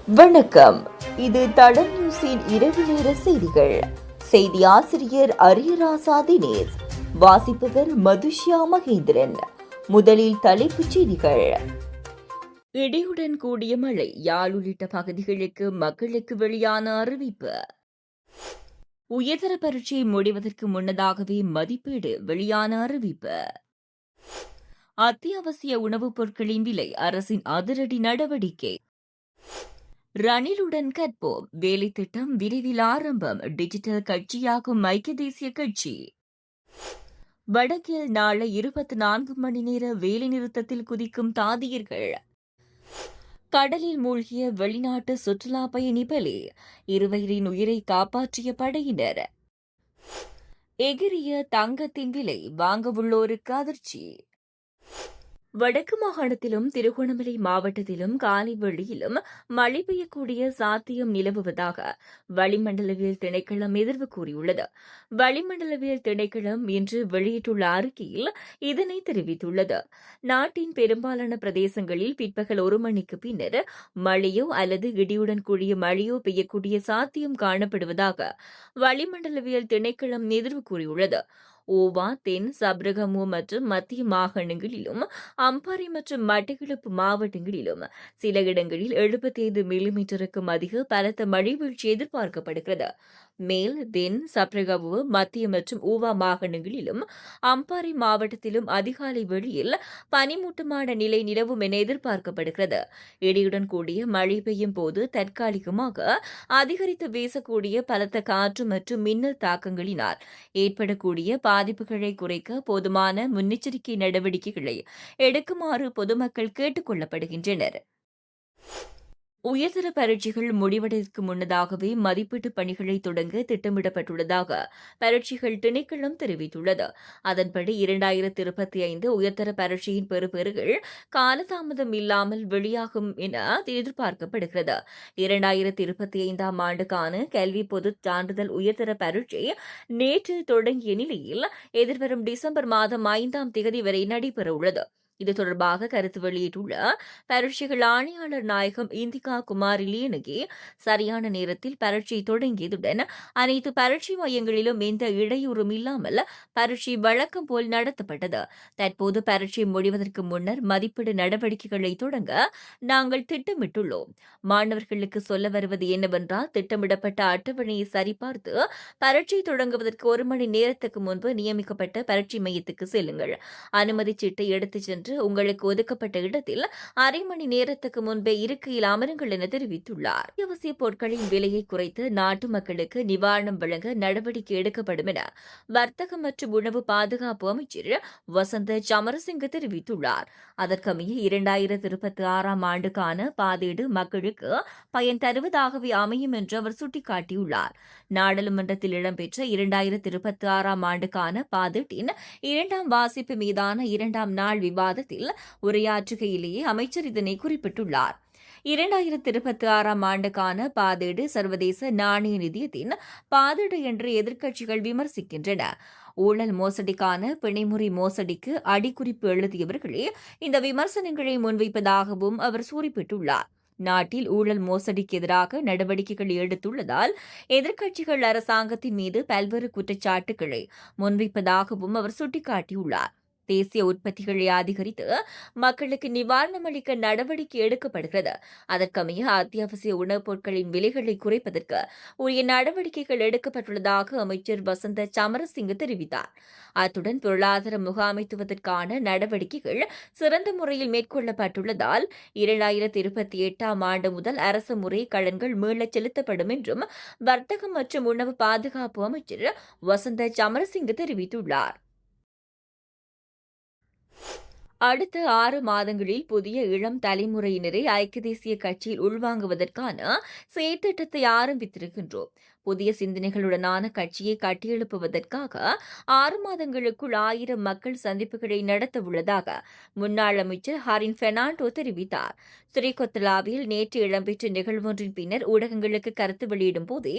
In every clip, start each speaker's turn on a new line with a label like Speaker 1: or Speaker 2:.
Speaker 1: வணக்கம். இது தடம் நியூஸின் இரவு நேர செய்திகள். செய்தி ஆசிரியர் அரியராசா தினேஷ். வாசிப்பவர் மதுஷ்யா மகேந்திரன். முதலில் தலைப்புச் செய்திகள். இடியுடன் கூடிய மழை யாழ் உள்ளிட்ட பகுதிகளுக்கு மக்களுக்கு வெளியான அறிவிப்பு. உயர்தர பரீட்சை முடிவதற்கு முன்னதாகவே மதிப்பீடு வெளியான அறிவிப்பு. அத்தியாவசிய உணவுப் பொருட்களின் விலை அரசின் அதிரடி நடவடிக்கை. ரணிலுடன் கற்போம் வேலை திட்டம் விரைவில் ஆரம்பம் டிஜிட்டல் கட்சியாகும் ஐக்கிய தேசிய கட்சி. வடக்கில் நாளை 24 மணி நேர வேலைநிறுத்தத்தில் குதிக்கும் தாதியர்கள். கடலில் மூழ்கிய வெளிநாட்டு சுற்றுலா பயணி பலி 20 உயிரை காப்பாற்றிய படையினர். எகிரிய தங்கத்தின் விலை வாங்கவுள்ளோருக்கு அதிர்ச்சி. வடக்கு மாகாணத்திலும் திருகோணமலை மாவட்டத்திலும் காலை வெளியிலும் மழை பெய்யக்கூடிய சாத்தியம் நிலவுவதாக வளிமண்டலவியல் திணைக்களம் எதிர்வு கூறியுள்ளது. வளிமண்டலவியல் திணைக்களம் இன்று வெளியிட்டுள்ள அறிக்கையில் இதனை தெரிவித்துள்ளது. நாட்டின் பெரும்பாலான பிரதேசங்களில் பிற்பகல் 1 மணிக்கு பின்னர் மழையோ அல்லது இடியுடன் கூடிய மழையோ பெய்யக்கூடிய சாத்தியம் காணப்படுவதாக வளிமண்டலவியல் திணைக்களம் எதிர்வு கூறியுள்ளது. ஓவா, தென், சப்ரகமு மற்றும் மத்திய மாகாணங்களிலும் அம்பாறை மற்றும் மட்டக்களப்பு மாவட்டங்களிலும் சில இடங்களில் 75 மில்லிமீட்டருக்கும் அதிக பலத்த மழை வீழ்ச்சி எதிர்பார்க்கப்படுகிறது. மேல், தென், சப்ரகமு, மத்திய மற்றும் ஊவா மாகாணங்களிலும் அம்பாறை மாவட்டத்திலும் அதிகாலை வெளியில் பனிமூட்டமான நிலை நிலவும் என எதிர்பார்க்கப்படுகிறது. இடியுடன் கூடிய மழை பெய்யும் போது தற்காலிகமாக அதிகரித்து வீசக்கூடிய பலத்த காற்று மற்றும் மின்னல் தாக்கங்களினால் ஏற்படக்கூடிய பாதிப்புகளை குறைக்க போதுமான முன்னெச்சரிக்கை நடவடிக்கைகளை எடுக்குமாறு பொதுமக்கள் கேட்டுக் கொள்ளப்படுகின்றனர். உயர்தர பரீட்சைகள் முடிவடைவதற்கு முன்னதாகவே மதிப்பீட்டு பணிகளை தொடங்க திட்டமிடப்பட்டுள்ளதாக பரீட்சைகள் திணைக்களம் தெரிவித்துள்ளது. அதன்படி 2025 உயர்தர பரீட்சையின் பெறுபேறுகள் காலதாமதம் இல்லாமல் வெளியாகும் என எதிர்பார்க்கப்படுகிறது. 2025 ஆண்டுக்கான கல்வி பொதுச் சான்றிதழ் உயர்தர பரீட்சை நேற்று தொடங்கிய நிலையில் எதிர்வரும் டிசம்பர் மாதம் 5ஆம் தேதி வரை நடைபெறவுள்ளது. இது தொடர்பாக கருத்து வெளியிட்டுள்ள பரீட்சைகள் ஆணையாளர் நாயகம் இந்திகா குமாரி லியனகி, சரியான நேரத்தில் பரீட்சை தொடங்கியதுடன் அனைத்து பரீட்சை மையங்களிலும் எந்த இடையூறும் இல்லாமல் பரீட்சை வழக்கம் போல் நடத்தப்பட்டது. தற்போது பரீட்சை முடிவதற்கு முன்னர் மதிப்பீடு நடவடிக்கைகளை தொடங்க நாங்கள் திட்டமிட்டுள்ளோம். மாணவர்களுக்கு சொல்ல வருவது என்னவென்றால், திட்டமிடப்பட்ட அட்டவணையை சரிபார்த்து பரீட்சை தொடங்குவதற்கு 1 மணி நேரத்துக்கு முன்பு நியமிக்கப்பட்ட பரீட்சை மையத்துக்கு செல்லுங்கள். அனுமதி சீட்டை எடுத்துச் சென்று உங்களுக்கு ஒதுக்கப்பட்ட இடத்தில் 1/2 மணி நேரத்துக்கு முன்பே இருக்கையில் அமருங்கள் என தெரிவித்துள்ளார். அத்தியாவசிய பொருட்களின் விலையை குறைத்து நாட்டு மக்களுக்கு நிவாரணம் வழங்க நடவடிக்கை எடுக்கப்படும் என வர்த்தக மற்றும் உணவு பாதுகாப்பு அமைச்சர் வசந்த சமரசிங்க தெரிவித்துள்ளார். அதற்கமைய 2026ஆம் ஆண்டுக்கான பாதீடு மக்களுக்கு பயன் தருவதாகவே அமையும் என்று அவர் சுட்டிக்காட்டியுள்ளார். நாடாளுமன்றத்தில் இடம்பெற்ற 2026ஆம் ஆண்டுக்கான பாதீட்டின் 2ஆம் வாசிப்பு மீதான 2ஆம் நாள் விவாதத்தில் உரையாற்றுகையிலேயே அமைச்சர் இதனை குறிப்பிட்டுள்ளார். 2026ஆம் ஆண்டுக்கான பாதீடு சர்வதேச நாணய நிதியத்தின் பாதீடு என்று எதிர்க்கட்சிகள் விமர்சிக்கின்றன. ஊழல் மோசடிக்கான பிணைமுறை மோசடிக்கு அடிக்குறிப்பு எழுதியவர்களே இந்த விமர்சனங்களை முன்வைப்பதாகவும் அவர் குறிப்பிட்டுள்ளார். நாட்டில் ஊழல் மோசடிக்கு எதிராக நடவடிக்கைகள் எடுத்துள்ளதால் எதிர்க்கட்சிகள் அரசாங்கத்தின் மீது பல்வேறு குற்றச்சாட்டுகளை முன்வைப்பதாகவும் அவர் சுட்டிக்காட்டியுள்ளார். தேசிய உற்பத்திகளை அதிகரித்து மக்களுக்கு நிவாரணம் அளிக்க நடவடிக்கை எடுக்கப்படுகிறது. அதற்கமைய அத்தியாவசிய உணவுப் பொருட்களின் விலைகளை குறைப்பதற்கு உரிய நடவடிக்கைகள் எடுக்கப்பட்டுள்ளதாக அமைச்சர் வசந்த சமரசிங்க தெரிவித்தார். அத்துடன் பொருளாதார முகாமைத்துவதற்கான நடவடிக்கைகள் சிறந்த முறையில் மேற்கொள்ளப்பட்டுள்ளதால் 2028ஆம் ஆண்டு முதல் அரசு முறை கடன்கள் மீளச் செலுத்தப்படும் என்றும் வர்த்தகம் மற்றும் உணவு பாதுகாப்பு அமைச்சர் வசந்த சமரசிங்க தெரிவித்துள்ளார். அடுத்த 6 மாதங்களில் புதிய இளம் தலைமுறையினரை ஐக்கிய தேசிய கட்சியில் உள்வாங்குவதற்கான செயற்திட்டத்தை ஆரம்பித்திருக்கின்றோம். புதிய சிந்தனைகளுடனான கட்சியை கட்டியெழுப்புவதற்காக 6 மாதங்களுக்குள் 1000 மக்கள் சந்திப்புகளை நடத்தவுள்ளதாக முன்னாள் அமைச்சர் ஹரின் பெர்னாண்டோ தெரிவித்தார். ஸ்ரீகொத்தலாவில் நேற்று இடம்பெற்ற நிகழ்வொன்றின் பின்னர் ஊடகங்களுக்கு கருத்து வெளியிடும் போதே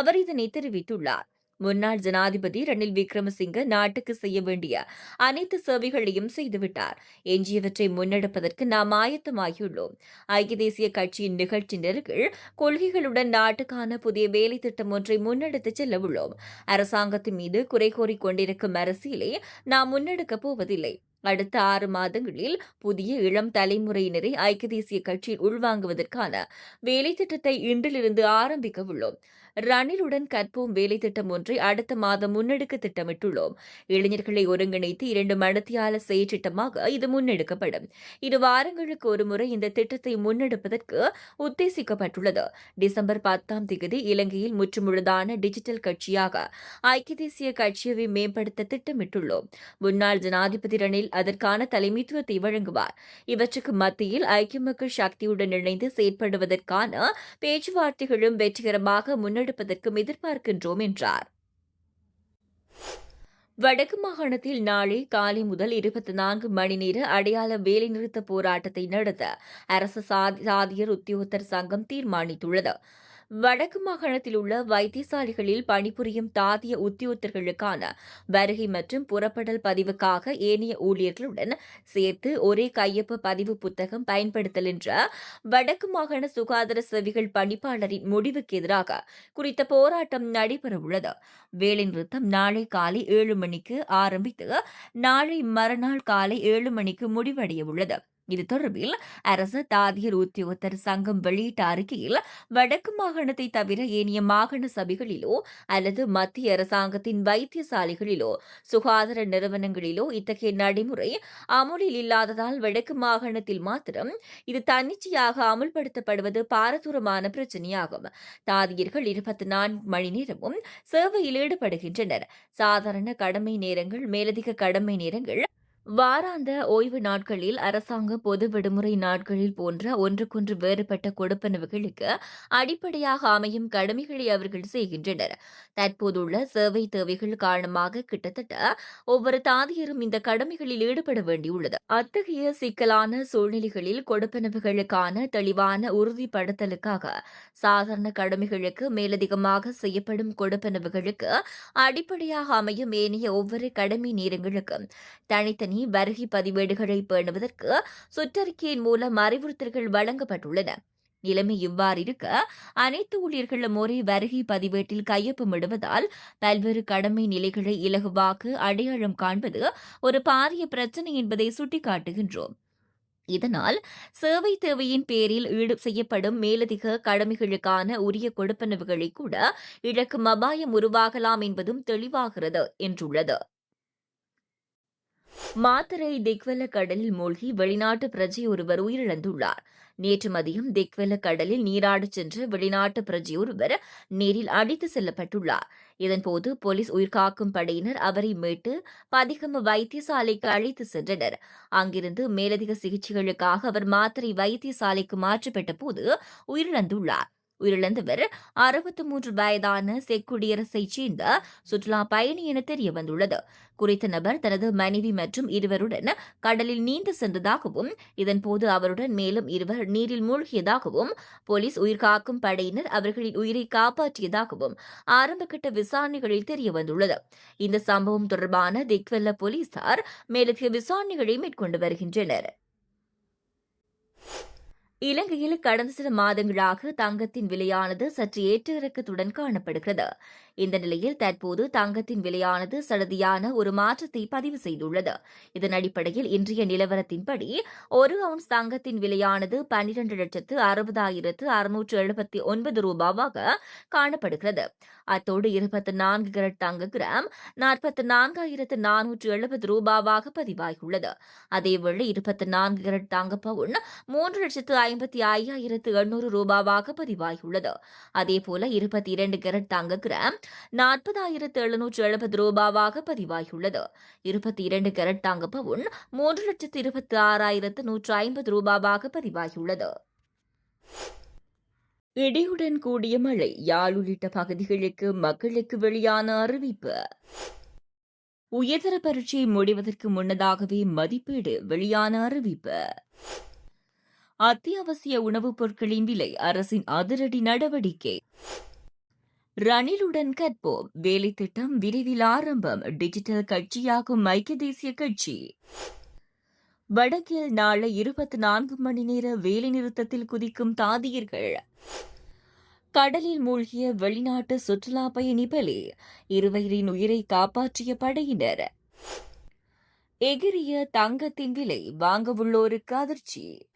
Speaker 1: அவர் இதனை தெரிவித்துள்ளார். முன்னாள் ஜனாதிபதி ரணில் விக்ரமசிங்க நாட்டுக்கு செய்ய வேண்டிய அனைத்து சேவைகளையும் செய்துவிட்டார். எஞ்சியவற்றை முன்னெடுப்பதற்கு நாம் ஆயத்தமாகியுள்ளோம். ஐக்கிய தேசிய கட்சியின் நிகழ்ச்சி நெருக்கில் கொள்கைகளுடன் நாட்டுக்கான புதிய வேலை திட்டம் ஒன்றை முன்னெடுத்துச் செல்ல உள்ளோம். அரசாங்கத்தின் மீது குறை கூறிக் கொண்டிருக்கும் அரசியலை நாம் முன்னெடுக்கப் போவதில்லை. அடுத்த 6 மாதங்களில் புதிய இளம் தலைமுறையினரை ஐக்கிய தேசிய கட்சியில் உள்வாங்குவதற்கான வேலை திட்டத்தை இன்றிலிருந்து ஆரம்பிக்க உள்ளோம். ரணிலுடன் கற்போம் வேலை திட்டம் ஒன்றை அடுத்த மாதம் முன்னெடுக்க திட்டமிட்டுள்ளோம். இளைஞர்களை ஒருங்கிணைத்து 2 மணித்தியால செயற்றிட்டமாக இது முன்னெடுக்கப்படும். 2 வாரங்களுக்கு ஒருமுறை இந்த திட்டத்தை முன்னெடுப்பதற்கு உத்தேசிக்கப்பட்டுள்ளது. டிசம்பர் 10ஆம் தேதி இலங்கையில் முற்றுமுழுதான டிஜிட்டல் கட்சியாக ஐக்கிய தேசிய கட்சியை மேம்படுத்த திட்டமிட்டுள்ளோம். முன்னாள் ஜனாதிபதி ரணில் அதற்கான தலைமைத்துவத்தை வழங்குவார். இவற்றுக்கு மத்தியில் ஐக்கிய மக்கள் சக்தியுடன் இணைந்து செயற்படுவதற்கான பேச்சுவார்த்தைகளும் வெற்றிகரமாக முன்னெடுப்பதற்கும் எதிர்பார்க்கின்றோம் என்றார். வடக்கு மாகாணத்தில் நாளை காலை முதல் 24 மணி நேர அடையாள வேலைநிறுத்த போராட்டத்தை நடத்த அரசு சாதியர் உத்தியோகத்தர் சங்கம் தீர்மானித்துள்ளது. வடக்கு மாகாணத்தில் உள்ள வைத்தியசாலைகளில் பணிபுரியும் தாதிய உத்தியோகத்தர்களுக்கான வருகை மற்றும் புறப்படல் பதிவுக்காக ஏனைய ஊழியர்களுடன் சேர்த்து ஒரே கையொப்ப பதிவு புத்தகம் பயன்படுத்தல் என்ற வடக்கு மாகாண சுகாதார சேவைகள் பணிப்பாளரின் முடிவுக்கு எதிராக குறித்த போராட்டம் நடைபெறவுள்ளது. வேலைநிறுத்தம் நாளை காலை 7 மணிக்கு ஆரம்பித்து நாளை மறுநாள் காலை 7 மணிக்கு முடிவடையவுள்ளது. இது தொடர்பில் அரசு தாதியர் உத்தியோகத்தர் சங்கம் வெளியிட்ட அறிக்கையில் வடக்கு மாகாணத்தை தவிர ஏனைய மாகாண சபைகளிலோ அல்லது மத்திய அரசாங்கத்தின் வைத்தியசாலைகளிலோ சுகாதார நிறுவனங்களிலோ இத்தகைய நடைமுறை அமுலில் இல்லாததால் வடக்கு மாகாணத்தில் மாத்திரம் இது தன்னிச்சையாக அமுல்படுத்தப்படுவது பாரதூரமான பிரச்சினையாகும். தாதியர்கள் 24 மணி நேரமும் சேவையில் ஈடுபடுகின்றனர். சாதாரண கடமை நேரங்கள், மேலதிக கடமை நேரங்கள், வாராந்த ஓய்வு நாட்களில், அரசாங்க பொது விடுமுறை நாட்களில் போன்ற ஒன்றுக்கொன்று வேறுபட்ட கொடுப்பனவுகளுக்கு அடிப்படையாக அமையும் கடமைகளை அவர்கள் செய்கின்றனர். தற்போதுள்ள சேவை தேவைகள் காரணமாக கிட்டத்தட்ட ஒவ்வொரு தாதியரும் இந்த கடமைகளில் ஈடுபட வேண்டியுள்ளது. அத்தகைய சிக்கலான சூழ்நிலைகளில் கொடுப்பனவுகளுக்கான தெளிவான உறுதிப்படுத்தலுக்காக சாதாரண கடமைகளுக்கு மேலதிகமாக செய்யப்படும் கொடுப்பனவுகளுக்கு அடிப்படையாக அமையும் ஏனைய ஒவ்வொரு கடமை நேரங்களுக்கும் தனித்தனி வருகை பதிவேடுகளை பேணுவதற்கு சுற்றறிக்கையின் மூலம் அறிவுறுத்தல்கள் வழங்கப்பட்டுள்ளன. நிலைமை இவ்வாறு இருக்க அனைத்து ஊழியர்களும் ஒரே வருகை பதிவேட்டில் கையொப்பமிடுவதால் பல்வேறு கடமை நிலைகளை இலகுவாக அடையாளம் காண்பது ஒரு பாரிய பிரச்சினை என்பதை சுட்டிக்காட்டுகின்றோம். இதனால் சேவை தேவையின் பேரில் செய்யப்படும் மேலதிக கடமைகளுக்கான உரிய கொடுப்பனவுகளை கூட இழக்கும் அபாயம் உருவாகலாம் என்பதும் தெளிவாகிறது என்றுள்ளது. மாத்தறை திக்வெல்ல கடலில் மூழ்கி வெளிநாட்டு பிரஜை ஒருவர் உயிரிழந்துள்ளார். நேற்று மதியம் திக்வெல்ல கடலில் நீராடச் சென்ற வெளிநாட்டு பிரஜை ஒருவர் நீரில் அடித்து செல்லப்பட்டுள்ளார். இதன்போது போலீஸ் உயிர்காக்கும் படையினர் அவரை மீட்டு பதிகம வைத்தியசாலைக்கு அழைத்து சென்றனர். அங்கிருந்து மேலதிக சிகிச்சைகளுக்காக அவர் மாத்தறை வைத்தியசாலைக்கு மாற்றப்பட்ட போது உயிரிழந்துள்ளார். உயிரிழந்தவர் 63 வயதான செக்குடியரசைச் சேர்ந்த சுற்றுலா பயணி என தெரியவந்துள்ளது. குறித்த நபர் தனது மனைவி மற்றும் இருவருடன் கடலில் நீந்த சென்றதாகவும் இதன்போது அவருடன் மேலும் இருவர் நீரில் மூழ்கியதாகவும் போலீஸ் உயிர்காக்கும் படையினர் அவர்களின் உயிரை காப்பாற்றியதாகவும் ஆரம்பகட்ட விசாரணைகளில் தெரியவந்துள்ளது. இந்த சம்பவம் தொடர்பான திக்வெல்ல போலீசார் மேலதிக விசாரணைகளை மேற்கொண்டு வருகின்றனர். இலங்கையில் கடந்த சில மாதங்களாக தங்கத்தின் விலையானது சற்று ஏற்ற இறக்கத்துடன் காணப்படுகிறது. இந்த நிலையில் தற்போது தங்கத்தின் விலையானது சடதியான ஒரு மாற்றத்தை பதிவு செய்துள்ளது. இதன் அடிப்படையில் இன்றைய நிலவரத்தின்படி 1 அவுன்ஸ் தங்கத்தின் விலையானது 12,679 ரூபாவாக காணப்படுகிறது. அத்தோடு 24 கேரட் தங்க கிராம் 44,470 ரூபாவாக பதிவாகியுள்ளது. அதேவேளை 24 கேரட் தங்க பவுன் 3,55,800 ரூபாவாக பதிவாகியுள்ளது. அதேபோல 22 கேரட் தங்க கிராம் 40,770 ரூபாவாக பதிவாகியுள்ளது. 22 கேரட் தங்க பவுன் 3,26,150 ரூபாவாக பதிவாகியுள்ளது. இடியுடன் கூடிய மழை, யாழ் உள்ளிட்ட பகுதிகளுக்கு மக்களுக்கு வெளியான அறிவிப்பு. உயர்தர பரீட்சை முடிவதற்கு முன்னதாகவே மதிப்பீடு, வெளியான அறிவிப்பு. அத்தியாவசிய உணவுப் பொருட்களின் விலை, அரசின் அதிரடி நடவடிக்கை. ரணிலுடன் கற்போம் வேலை திட்டம் விரைவில் ஆரம்பம். டிஜிட்டல் கட்சியாகும் ஐக்கிய தேசிய கட்சி. வடக்கில் நாளை 24 மணி நேர வேலைநிறுத்தத்தில் குதிக்கும் தாதியர்கள். கடலில் மூழ்கிய வெளிநாட்டு சுற்றுலா பயணி பலி. இருவரின் உயிரை காப்பாற்றிய படையினர். எகிரிய தங்கத்தின் விலை வாங்க உள்ளோருக்கு அதிர்ச்சி.